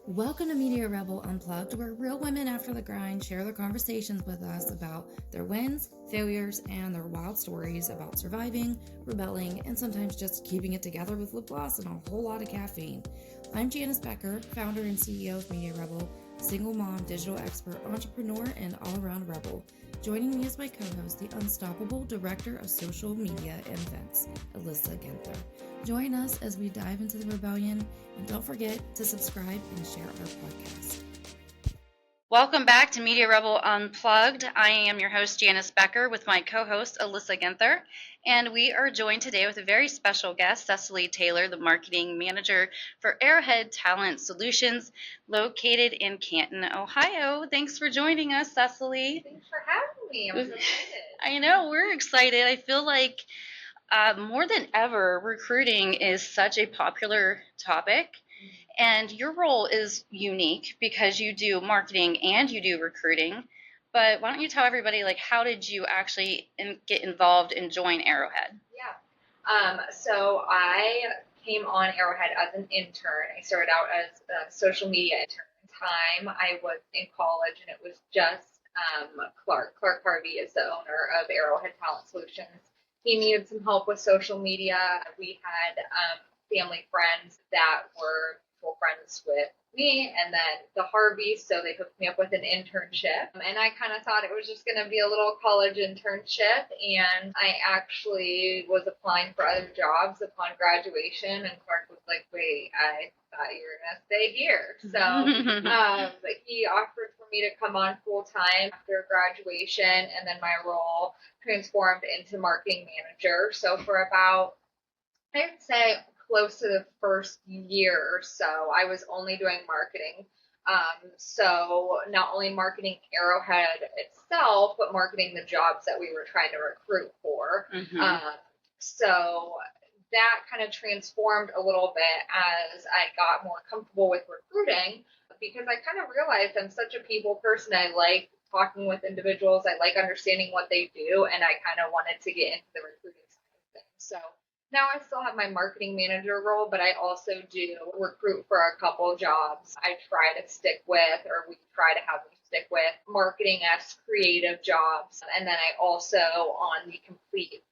Welcome to Media Rebel Unplugged, where real women after the grind share their conversations with us about their wins, failures, and their wild stories about surviving, rebelling, and sometimes just keeping it together with lip gloss and a whole lot of caffeine. I'm Janice Becker, founder and CEO of Media Rebel, single mom, digital expert, entrepreneur, and all-around rebel. Joining me is my co-host, the unstoppable director of social media and events, Alyssa Ginther. Join us as we dive into the rebellion, and don't forget to subscribe and share our podcast. Welcome back to Media Rebel Unplugged. I am your host, Janice Becker, with my co-host, Alyssa Ginther, and we are joined today with a very special guest, Cecily Taylor, the marketing manager for Arrowhead Talent Solutions, located in Canton, Ohio. Thanks for joining us, Cecily. Thanks for having me. I'm so excited. I know, we're excited. I feel like more than ever, recruiting is such a popular topic. And your role is unique because you do marketing and you do recruiting. But why don't you tell everybody, how did you actually get involved and join Arrowhead? Yeah. So I came on Arrowhead as an intern. I started out as a social media intern. Time I was in college, and it was just Clark. Clark Harvey is the owner of Arrowhead Talent Solutions. He needed some help with social media. We had family friends that were friends with me and then the Harveys, so they hooked me up with an internship. And I kind of thought it was just going to be a little college internship, and I actually was applying for other jobs upon graduation, and Clark was like, wait, I thought you were going to stay here. So but he offered for me to come on full time after graduation, and then my role transformed into marketing manager. So for about, I'd say, close to the first year or so, I was only doing marketing. So not only marketing Arrowhead itself, but marketing the jobs that we were trying to recruit for. So that kind of transformed a little bit as I got more comfortable with recruiting, because I kind of realized I'm such a people person. I like talking with individuals. I like understanding what they do, and I kind of wanted to get into the recruiting side of things. So now I still have my marketing manager role, but I also do recruit for a couple jobs. I try to stick with, or we try to have them stick with, marketing as creative jobs. And then I also, on the complete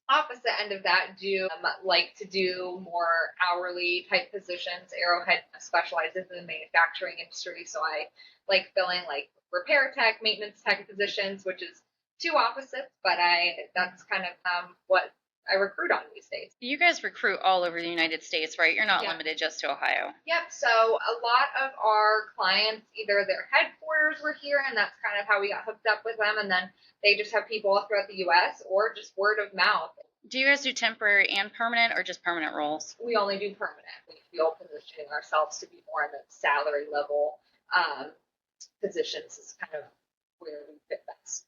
opposite end of that, do like to do more hourly type positions. Arrowhead specializes in the manufacturing industry, so I like filling repair tech, maintenance tech positions, which is two opposites, but that's kind of what I recruit on these days. You guys recruit all over the United States, right? You're not limited just to Ohio. Yep. So a lot of our clients, either their headquarters were here, and that's kind of how we got hooked up with them, and then they just have people all throughout the U.S., or just word of mouth. Do you guys do temporary and permanent, or just permanent roles? We only do permanent. We feel positioning ourselves to be more in the salary level positions is kind of where we fit best.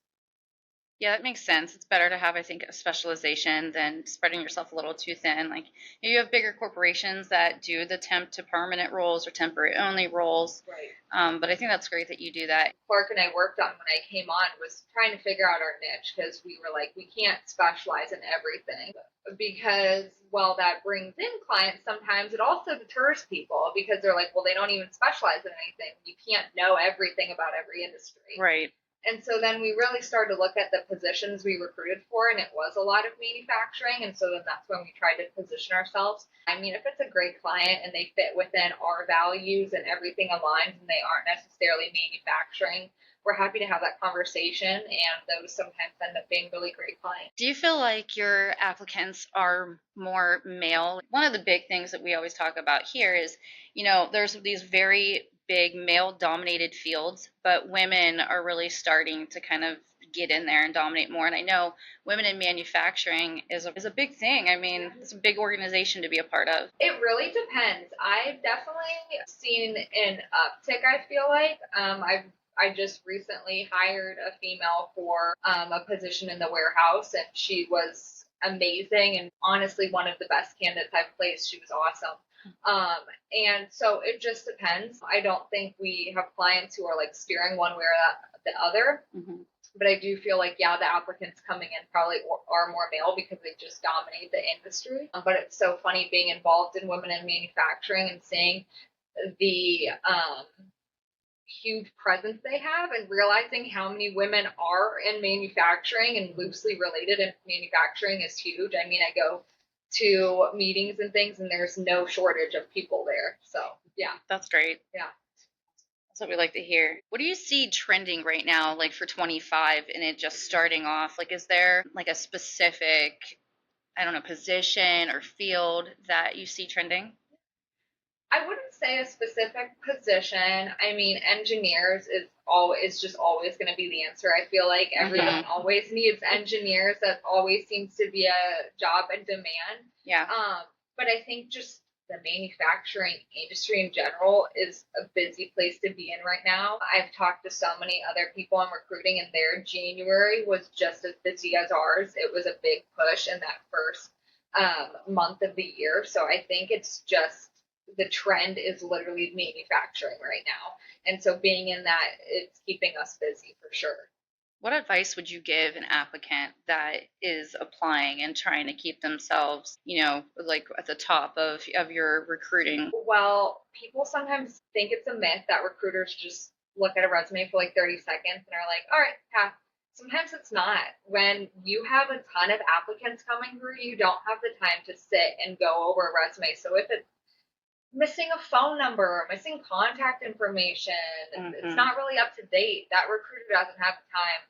Yeah, that makes sense. It's better to have, I think, a specialization than spreading yourself a little too thin. You have bigger corporations that do the temp to permanent roles or temporary only roles. Right. But I think that's great that you do that. Clark and I worked on when I came on was trying to figure out our niche, because we were like, we can't specialize in everything, because while that brings in clients, sometimes it also deters people, because they're like, well, they don't even specialize in anything. You can't know everything about every industry. Right. And so then we really started to look at the positions we recruited for, and it was a lot of manufacturing. And so then that's when we tried to position ourselves. I mean, if it's a great client and they fit within our values and everything aligns and they aren't necessarily manufacturing, we're happy to have that conversation, and those sometimes end up being really great clients. Do you feel like your applicants are more male? One of the big things that we always talk about here is, there's these very big male-dominated fields, but women are really starting to kind of get in there and dominate more. And I know women in manufacturing is a big thing. I mean, it's a big organization to be a part of. It really depends. I've definitely seen an uptick, I feel like. I just recently hired a female for a position in the warehouse, and she was amazing and honestly one of the best candidates I've placed. She was awesome. And so it just depends. I don't think we have clients who are steering one way or the other. Mm-hmm. But I do feel like, the applicants coming in probably are more male because they just dominate the industry. But it's so funny being involved in women in manufacturing and seeing the huge presence they have, and realizing how many women are in manufacturing and loosely related in manufacturing is huge. I mean, I go to meetings and things, and there's no shortage of people there. So, yeah. That's great. Yeah. That's what we like to hear. What do you see trending right now, like for 25 and it just starting off? Like, is there like a specific, I don't know, position or field that you see trending? I wouldn't say a specific position. I mean, engineers is just always going to be the answer. I feel like everyone always needs engineers. That always seems to be a job in demand. Yeah. But I think just the manufacturing industry in general is a busy place to be in right now. I've talked to so many other people in recruiting, and their January was just as busy as ours. It was a big push in that first month of the year. So I think it's just the trend is literally manufacturing right now. And so being in that, it's keeping us busy for sure. What advice would you give an applicant that is applying and trying to keep themselves, like at the top of your recruiting? Well, people sometimes think it's a myth that recruiters just look at a resume for like 30 seconds and are like, all right, pass. Sometimes it's not. When you have a ton of applicants coming through, you don't have the time to sit and go over a resume. So if it's missing a phone number, missing contact information, it's not really up to date, that recruiter doesn't have the time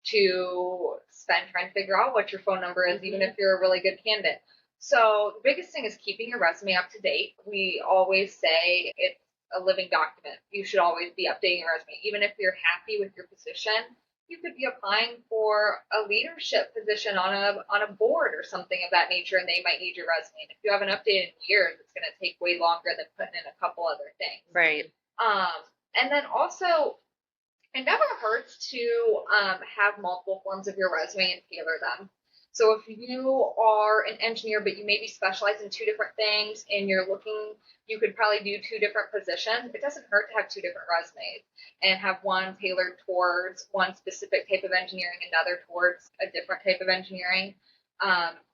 to spend trying to figure out what your phone number is, even if you're a really good candidate. So the biggest thing is keeping your resume up to date. We always say it's a living document. You should always be updating your resume. Even if you're happy with your position, you could be applying for a leadership position on a board or something of that nature, and they might need your resume. And if you haven't updated in years, it's going to take way longer than putting in a couple other things. Right. And then also, it never hurts to have multiple forms of your resume and tailor them. So if you are an engineer, but you maybe specialize in two different things and you could probably do two different positions. It doesn't hurt to have two different resumes and have one tailored towards one specific type of engineering, another towards a different type of engineering.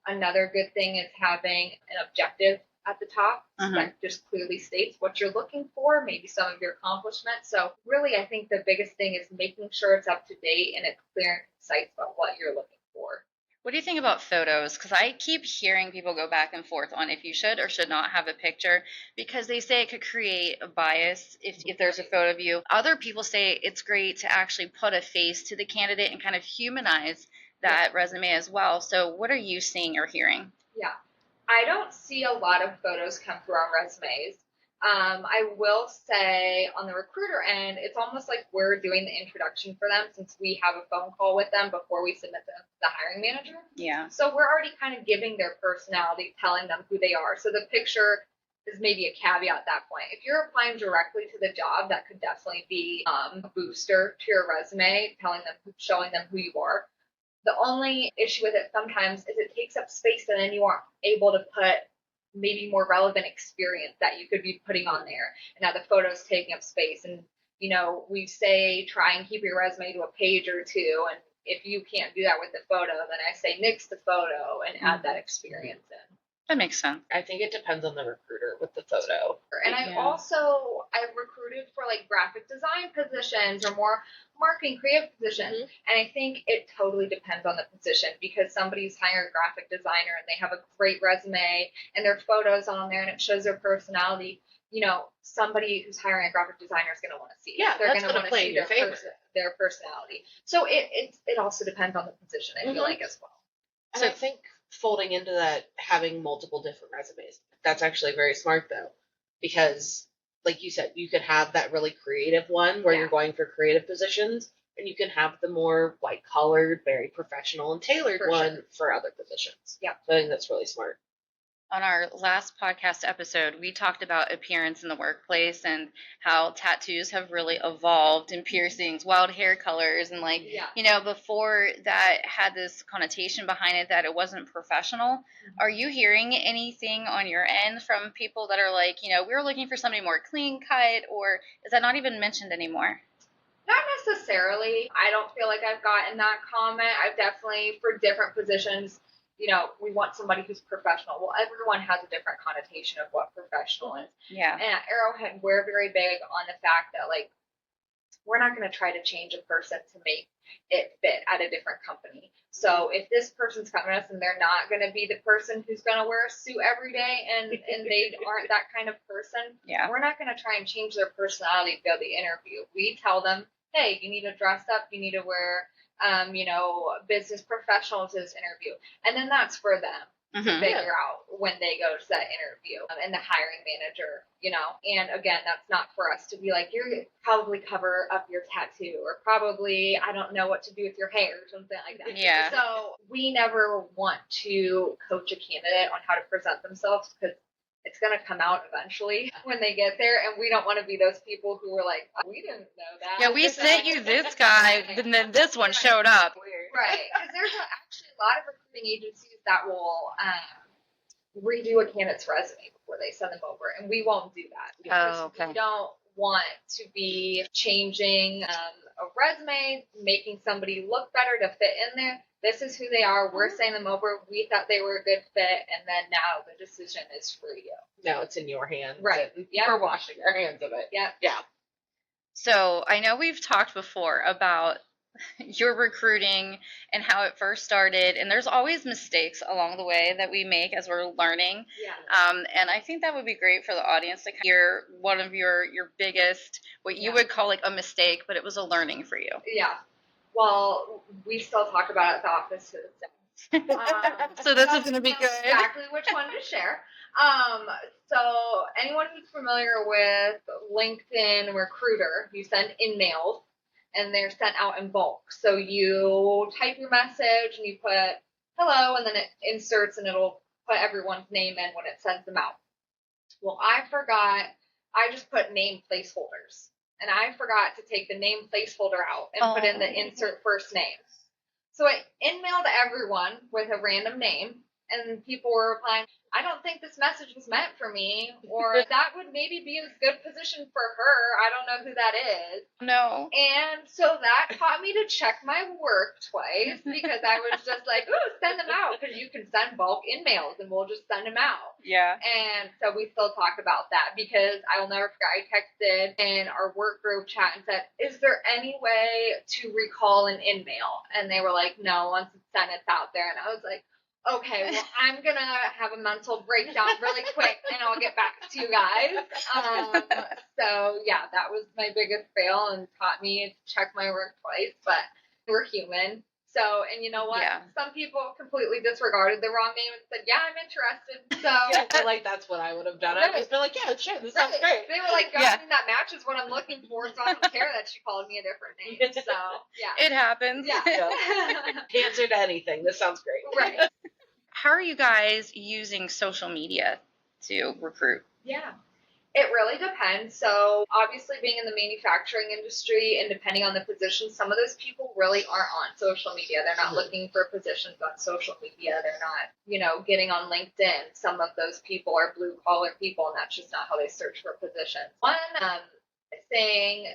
Another good thing is having an objective at the top that just clearly states what you're looking for, maybe some of your accomplishments. So really, I think the biggest thing is making sure it's up to date and it's clear and concise about what you're looking for. What do you think about photos? Because I keep hearing people go back and forth on if you should or should not have a picture because they say it could create a bias if there's a photo of you. Other people say it's great to actually put a face to the candidate and kind of humanize that resume as well. So what are you seeing or hearing? Yeah, I don't see a lot of photos come through on resumes. I will say on the recruiter end, it's almost like we're doing the introduction for them since we have a phone call with them before we submit them to the hiring manager. Yeah. So we're already kind of giving their personality, telling them who they are. So the picture is maybe a caveat at that point. If you're applying directly to the job, that could definitely be a booster to your resume, showing them who you are. The only issue with it sometimes is it takes up space and then you aren't able to put maybe more relevant experience that you could be putting on there. And now the photo's taking up space. And, we say try and keep your resume to a page or two. And if you can't do that with the photo, then I say nix the photo and add that experience in. That makes sense. I think it depends on the recruiter with the photo. And I've recruited for like graphic design positions or more marketing creative positions. And I think it totally depends on the position because somebody's hiring a graphic designer and they have a great resume and their photos on there and it shows their personality. Somebody who's hiring a graphic designer is going to want to see it. Yeah, they're that's going to want to see their personality. So it also depends on the position, I feel like, as well. And I think folding into that, having multiple different resumes, that's actually very smart though, because like you said, you could have that really creative one where you're going for creative positions, and you can have the more white collared, very professional and tailored one for other positions. Yeah. So I think that's really smart. On our last podcast episode, we talked about appearance in the workplace and how tattoos have really evolved and piercings, wild hair colors, and before that had this connotation behind it that it wasn't professional. Are you hearing anything on your end from people that are like, we're looking for somebody more clean cut, or is that not even mentioned anymore? Not necessarily. I don't feel like I've gotten that comment. I've definitely, for different positions, you know, we want somebody who's professional. Well, everyone has a different connotation of what professional is. Yeah. And at Arrowhead, we're very big on the fact that, like, we're not going to try to change a person to make it fit at a different company. So if this person's coming to us and they're not going to be the person who's going to wear a suit every day and they aren't that kind of person, Yeah. we're not going to try and change their personality to go to the interview. We tell them, hey, you need to dress up, you need to wear, you know, business professional to this interview. And then that's for them to figure out when they go to that interview, and the hiring manager, you know. And again, that's not for us to be like, you're probably cover up your tattoo, or probably I don't know what to do with your hair, or something like that. Yeah. So we never want to coach a candidate on how to present themselves, because it's going to come out eventually when they get there, and we don't want to be those people who were like, we didn't know that. Yeah, we sent you this guy, and then this one showed up. Right, because there's actually a lot of recruiting agencies that will redo a candidate's resume before they send them over, and we won't do that. Because okay. we don't want to be changing a resume, making somebody look better to fit in there. This is who they are. We're sending them over. We thought they were a good fit, and then now the decision is for you. Now it's in your hands. Right. Yep. We're washing our hands of it. Yep. Yeah. So I know we've talked before about your recruiting and how it first started, and there's always mistakes along the way that we make as we're learning. Yeah. And I think that would be great for the audience to hear one of your biggest, what you would call like a mistake, but it was a learning for you. Yeah. Well, we still talk about it at the office to this day. So this is going to be good. Exactly which one to share. So anyone who's familiar with LinkedIn Recruiter, you send in mails and they're sent out in bulk. So you type your message and you put hello, and then it inserts and it'll put everyone's name in when it sends them out. Well, I just put name placeholders, and I forgot to take the name placeholder out and put in the insert first name. So I in-mailed everyone with a random name, and people were replying, I don't think this message was meant for me, or that would maybe be a good position for her. I don't know who that is. No. And so that taught me to check my work twice, because I was just like, ooh, send them out, because you can send bulk in-mails and we'll just send them out. Yeah. And so we still talk about that, because I will never forget, I texted in our work group chat and said, is there any way to recall an in-mail? And they were like, no, once it's sent, it's out there. And I was like, okay, well, I'm going to have a mental breakdown really quick, and I'll get back to you guys. So, yeah, that was my biggest fail, and taught me to check my work twice, but we're human. So, and you know what? Yeah. Some people completely disregarded the wrong name and said, yeah, I'm interested. So, Yeah, I feel like that's what I would have done. I'd just been like, yeah, sure, this sounds great. They were like, that matches what I'm looking for, so I don't care that she called me a different name. So, yeah. It happens. Yeah. Answer to anything. This sounds great. Right. How are you guys using social media to recruit? Yeah, it really depends. So obviously being in the manufacturing industry and depending on the position, some of those people really aren't on social media. They're not looking for positions on social media. They're not, getting on LinkedIn. Some of those people are blue collar people, and that's just not how they search for positions. One thing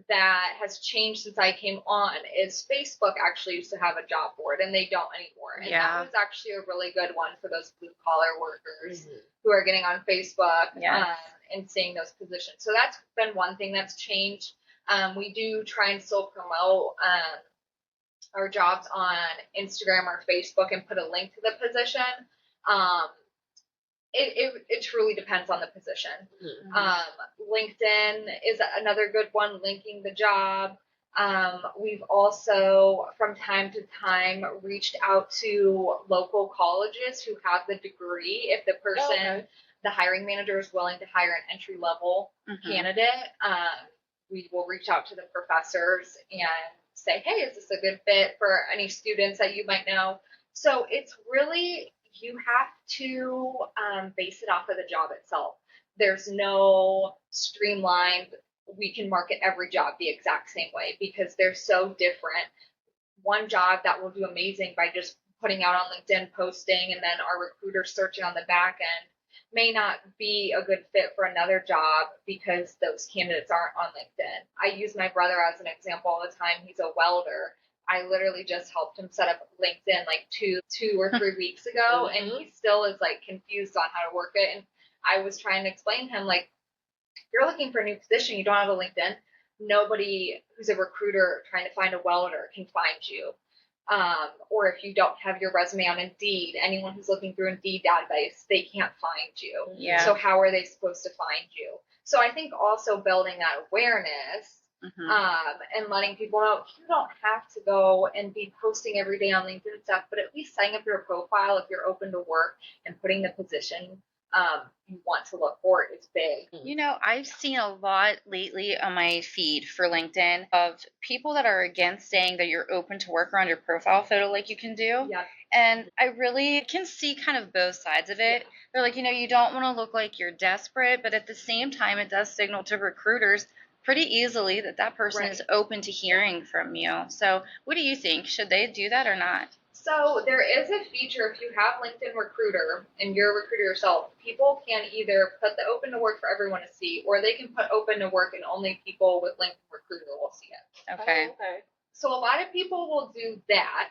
that has changed since I came on is Facebook actually used to have a job board, and they don't anymore. And that was actually a really good one for those blue collar workers who are getting on Facebook and seeing those positions. So that's been one thing that's changed. We do try and still promote our jobs on Instagram or Facebook and put a link to the position. It truly depends on the position. LinkedIn is another good one, linking the job. We've also, from time to time, reached out to local colleges who have the degree. If the person, the hiring manager, is willing to hire an entry-level candidate, we will reach out to the professors and say, hey, is this a good fit for any students that you might know? So it's really, you have to base it off of the job itself. There's no streamlined, we can market every job the exact same way, because they're so different. One job that will do amazing by just putting out on LinkedIn, posting, and then our recruiters searching on the back end may not be a good fit for another job because those candidates aren't on LinkedIn. I use my brother as an example all the time. He's a welder. I literally just helped him set up LinkedIn like two or 3 weeks ago, and he still is like confused on how to work it. And I was trying to explain to him, like, if you're looking for a new position, you don't have a LinkedIn. Nobody who's a recruiter trying to find a welder can find you. Or if you don't have your resume on Indeed, anyone who's looking through Indeed database, they can't find you. Yeah. So how are they supposed to find you? So I think also building that awareness, and letting people know you don't have to go and be posting every day on LinkedIn stuff, but at least setting up your profile if you're open to work and putting the position you want to look for is big. You know, I've seen a lot lately on my feed for LinkedIn of people that are against saying that you're open to work around your profile photo like you can do. Yeah. And I really can see kind of both sides of it. They're like, you know, you don't want to look like you're desperate, but at the same time, it does signal to recruiters pretty easily that that person is open to hearing from you. So what do you think? Should they do that or not? So there is a feature, if you have LinkedIn Recruiter and you're a recruiter yourself, people can either put the open to work for everyone to see, or they can put open to work and only people with LinkedIn Recruiter will see it. Okay. Okay. So a lot of people will do that,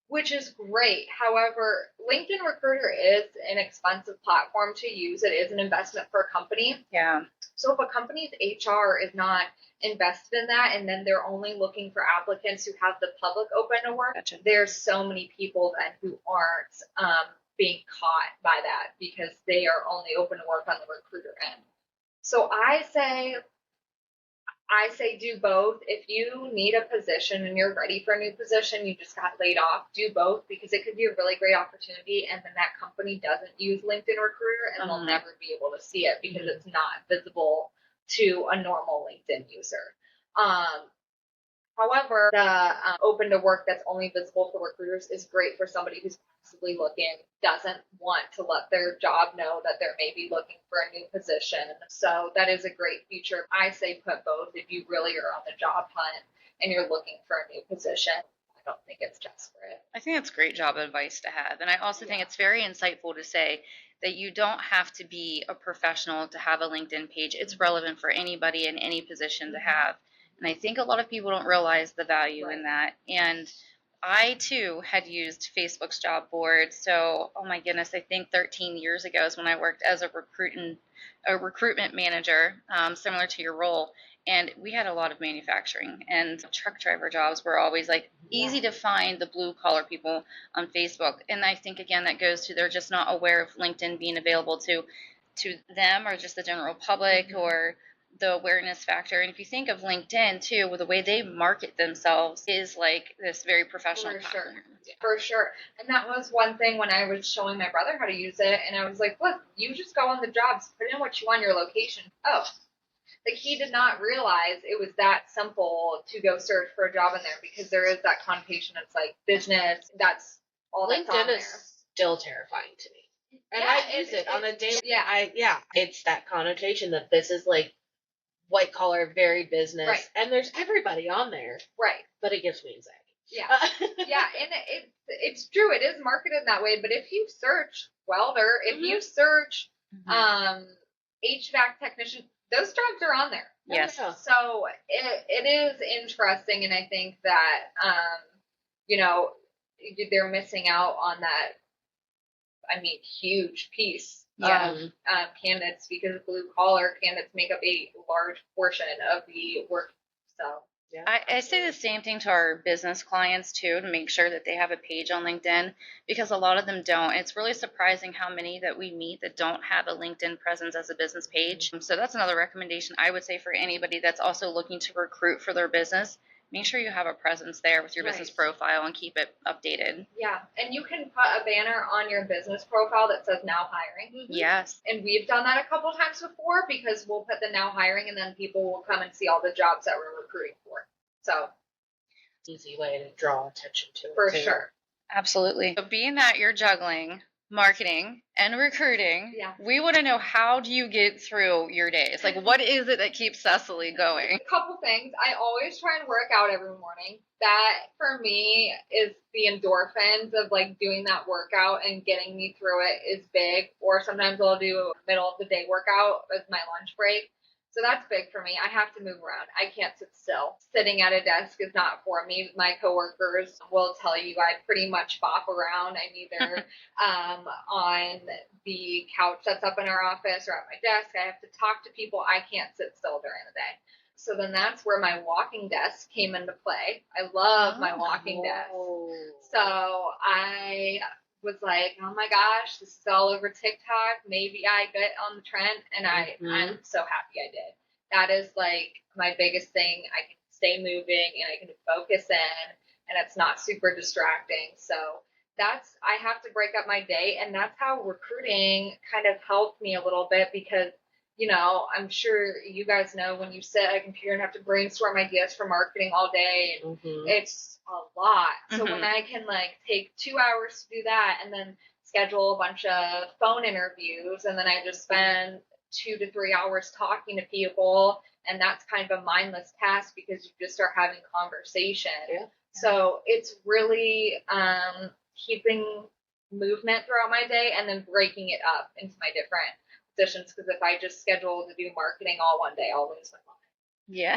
which is great. However, LinkedIn Recruiter is an expensive platform to use. It is an investment for a company. Yeah. So if a company's HR is not invested in that, and then they're only looking for applicants who have the public open to work, Gotcha. there's so many people then who aren't being caught by that because they are only open to work on the recruiter end. So I say do both. If you need a position and you're ready for a new position, you just got laid off, do both, because it could be a really great opportunity, and then that company doesn't use LinkedIn Recruiter and they'll never be able to see it because it's not visible to a normal LinkedIn user. However, the open to work that's only visible for recruiters is great for somebody who's possibly looking, doesn't want to let their job know that they're maybe looking for a new position. So that is a great feature. I say put both if you really are on the job hunt and you're looking for a new position. I don't think it's desperate. I think that's great job advice to have. And I also think it's very insightful to say that you don't have to be a professional to have a LinkedIn page. It's relevant for anybody in any position to have. And I think a lot of people don't realize the value in that. And I, too, had used Facebook's job board. So, oh my goodness, I think 13 years ago is when I worked as a recruitment manager, similar to your role. And we had a lot of manufacturing, and truck driver jobs were always like easy to find the blue collar people on Facebook. And I think, again, that goes to they're just not aware of LinkedIn being available to them or just the general public or the awareness factor. And if you think of LinkedIn too, with the way they market themselves is like this very professional platform. For sure. And that was one thing when I was showing my brother how to use it, and I was like, look, you just go on the jobs, put in what you want, your location. Oh, like he did not realize it was that simple to go search for a job in there, because there is that connotation. It's like business. That's all that's on there. LinkedIn is still terrifying to me. And I use it on a daily. It's that connotation that this is like white collar, very business, and there's everybody on there, but it gives me anxiety. And it's true. It is marketed that way. But if you search welder, if you search HVAC technician, those jobs are on there. Yes. So it is interesting, and I think that they're missing out on that. I mean, huge piece of candidates, because blue collar candidates make up a large portion of the work. So I say the same thing to our business clients too, to make sure that they have a page on LinkedIn, because a lot of them don't. It's really surprising how many that we meet that don't have a LinkedIn presence as a business page. So that's another recommendation I would say for anybody that's also looking to recruit for their business. Make sure you have a presence there with your business profile and keep it updated. Yeah, and you can put a banner on your business profile that says now hiring. Yes. And we've done that a couple times before, because we'll put the now hiring and then people will come and see all the jobs that we're recruiting for. So, easy way to draw attention to it. For sure. Absolutely. So being that you're juggling marketing and recruiting, we want to know, how do you get through your days? Like, what is it that keeps Cecily going? A couple things. I always try and work out every morning. That, for me, is the endorphins of, like, doing that workout and getting me through it is big. Or sometimes I'll do a middle of the day workout as my lunch break. So that's big for me. I have to move around. I can't sit still. Sitting at a desk is not for me. My coworkers will tell you I pretty much bop around. I'm either on the couch that's up in our office or at my desk. I have to talk to people. I can't sit still during the day. So then that's where my walking desk came into play. I love my walking desk. So I was like, oh my gosh, this is all over TikTok. Maybe I get on the trend, and I'm so happy I did. That is like my biggest thing. I can stay moving and I can focus in, and it's not super distracting. So I have to break up my day, and that's how recruiting kind of helped me a little bit because, I'm sure you guys know when you sit at a computer and have to brainstorm ideas for marketing all day, and it's a lot. So when I can take 2 hours to do that and then schedule a bunch of phone interviews, and then I just spend 2 to 3 hours talking to people, and that's kind of a mindless task because you just start having conversation. Yeah. So it's really keeping movement throughout my day and then breaking it up into my different positions, because if I just schedule to do marketing all one day, I'll lose my mind. Yeah.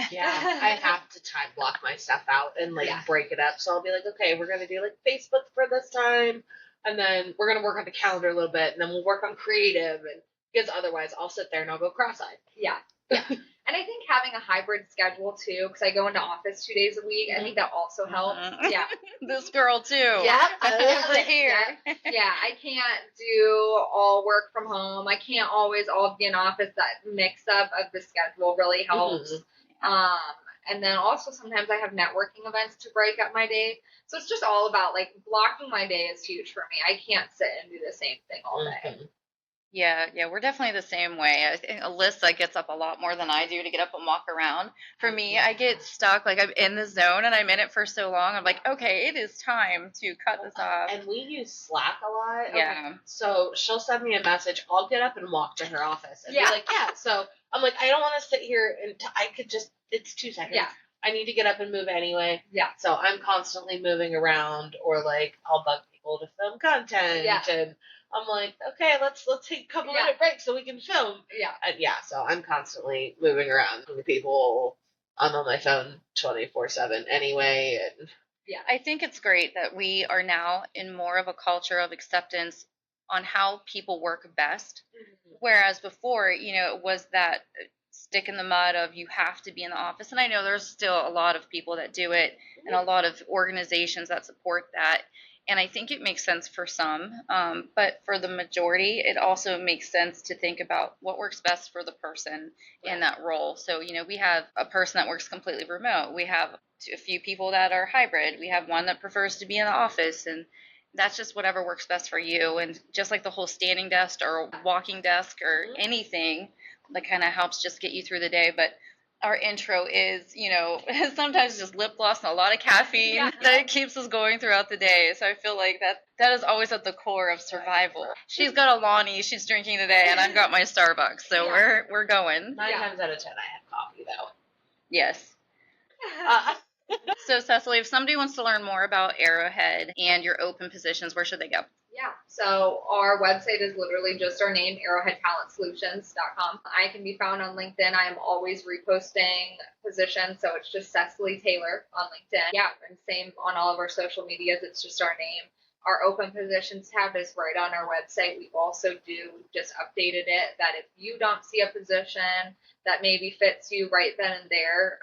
I have to time block my stuff out and break it up. So I'll be like, okay, we're gonna do Facebook for this time, and then we're gonna work on the calendar a little bit, and then we'll work on creative, and because otherwise I'll sit there and I'll go cross-eyed. Yeah. And I think having a hybrid schedule too, because I go into office 2 days a week, I think that also helps. Yeah. This girl too. Yeah. Over here. Yeah. I can't do all work from home. I can't always all be in office. That mix up of the schedule really helps. And then also sometimes I have networking events to break up my day. So it's just all about blocking my day is huge for me. I can't sit and do the same thing all day. Yeah, we're definitely the same way. I think Alyssa gets up a lot more than I do to get up and walk around. For me, I get stuck, I'm in the zone and I'm in it for so long. I'm like, okay, it is time to cut this off. And we use Slack a lot. Yeah. Okay. So she'll send me a message. I'll get up and walk to her office and be like, yeah. So I'm like, I don't want to sit here and I could just, it's 2 seconds. Yeah. I need to get up and move anyway. Yeah. So I'm constantly moving around, or I'll bug people to film content. Yeah. And I'm like, okay, let's take a couple minute break so we can film. Yeah. So I'm constantly moving around with people. I'm on my phone 24/7 anyway. And I think it's great that we are now in more of a culture of acceptance on how people work best. Whereas before, it was that stick in the mud of you have to be in the office. And I know there's still a lot of people that do it and a lot of organizations that support that. And I think it makes sense for some, but for the majority, it also makes sense to think about what works best for the person in that role. So, we have a person that works completely remote. We have a few people that are hybrid. We have one that prefers to be in the office, and that's just whatever works best for you. And just like the whole standing desk or walking desk or anything that kind of helps just get you through the day. But our intro is, sometimes just lip gloss and a lot of caffeine that keeps us going throughout the day. So I feel like that is always at the core of survival. She's got a Lonnie she's drinking today, and I've got my Starbucks. So we're going. 9 times out of 10, I have coffee though. Yes. So Cecily, if somebody wants to learn more about Arrowhead and your open positions, where should they go? Yeah, so our website is literally just our name, arrowheadtalentsolutions.com. I can be found on LinkedIn. I am always reposting positions, so it's just Cecily Taylor on LinkedIn. Yeah, and same on all of our social medias. It's just our name. Our open positions tab is right on our website. We also just updated it that if you don't see a position that maybe fits you right then and there,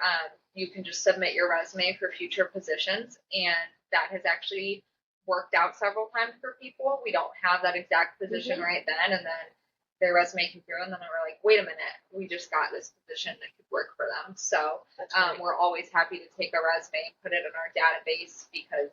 you can just submit your resume for future positions, and that has actually worked out several times for people. We don't have that exact position right then, and then their resume came through, and then we're like, wait a minute, we just got this position that could work for them. So we're always happy to take a resume and put it in our database, because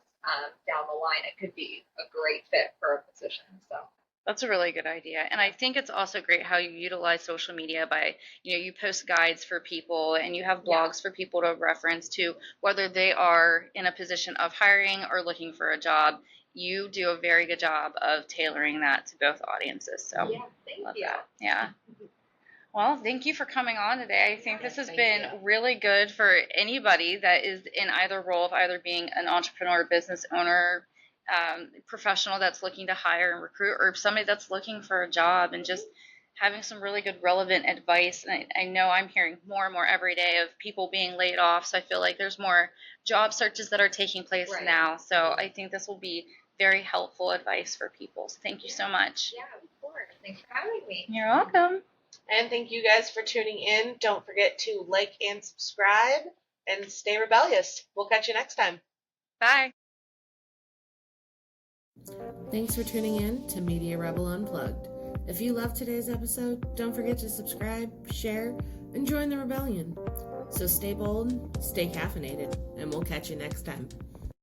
down the line it could be a great fit for a position. So that's a really good idea. And I think it's also great how you utilize social media by, you post guides for people and you have blogs for people to reference to, whether they are in a position of hiring or looking for a job. You do a very good job of tailoring that to both audiences. So thank you. That. Yeah. Well, thank you for coming on today. I think this has been really good for anybody that is in either role of either being an entrepreneur, business owner, professional that's looking to hire and recruit, or somebody that's looking for a job, and just having some really good relevant advice. And I know I'm hearing more and more every day of people being laid off. So I feel like there's more job searches that are taking place Right. now. So I think this will be very helpful advice for people. So thank you so much. Yeah, of course. Thanks for having me. You're welcome. And thank you guys for tuning in. Don't forget to like and subscribe and stay rebellious. We'll catch you next time. Bye. Thanks for tuning in to Media Rebel Unplugged. If you loved today's episode, don't forget to subscribe, share, and join the rebellion. So stay bold, stay caffeinated, and we'll catch you next time.